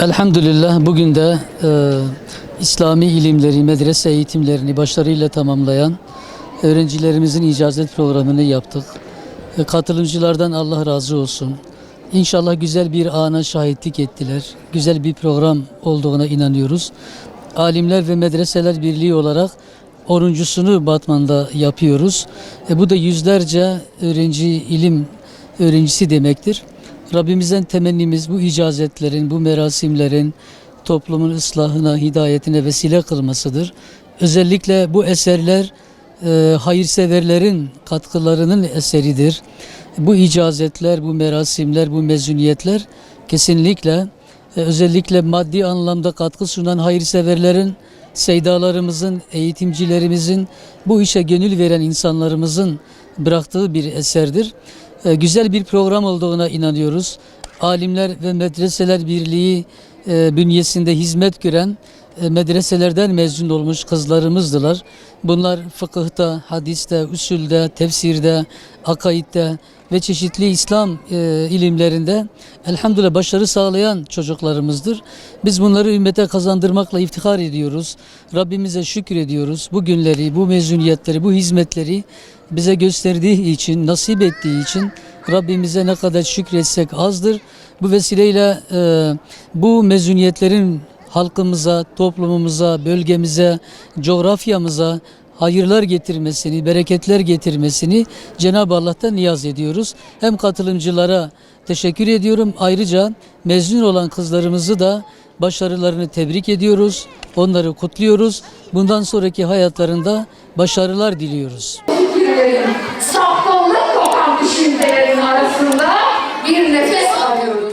Elhamdülillah bugün de İslami ilimleri, medrese eğitimlerini başarıyla tamamlayan öğrencilerimizin icazet programını yaptık. Katılımcılardan Allah razı olsun. İnşallah güzel bir ana şahitlik ettiler. Güzel bir program olduğuna inanıyoruz. Alimler ve Medreseler Birliği olarak 10.sunu Batman'da yapıyoruz. Bu da yüzlerce ilim öğrencisi demektir. Rabbimizden temennimiz bu icazetlerin, bu merasimlerin toplumun ıslahına, hidayetine vesile kılmasıdır. Özellikle bu eserler hayırseverlerin katkılarının eseridir. Bu icazetler, bu merasimler, bu mezuniyetler kesinlikle özellikle maddi anlamda katkı sunan hayırseverlerin, seydalarımızın, eğitimcilerimizin, bu işe gönül veren insanlarımızın bıraktığı bir eserdir. Güzel bir program olduğuna inanıyoruz. Alimler ve Medreseler Birliği bünyesinde hizmet gören medreselerden mezun olmuş kızlarımızdılar. Bunlar fıkıhta, hadiste, usulde, tefsirde, akaidde ve çeşitli İslam ilimlerinde elhamdülillah başarı sağlayan çocuklarımızdır. Biz bunları ümmete kazandırmakla iftihar ediyoruz. Rabbimize şükür ediyoruz. Bu günleri, bu mezuniyetleri, bu hizmetleri bize gösterdiği için, nasip ettiği için Rabbimize ne kadar şükretsek azdır. Bu vesileyle bu mezuniyetlerin halkımıza, toplumumuza, bölgemize, coğrafyamıza hayırlar getirmesini, bereketler getirmesini Cenab-ı Allah'tan niyaz ediyoruz. Hem katılımcılara teşekkür ediyorum. Ayrıca mezun olan kızlarımızı da başarılarını tebrik ediyoruz. Onları kutluyoruz. Bundan sonraki hayatlarında başarılar diliyoruz. Saflık kokan düşüncelerin arasında bir nefes alıyoruz.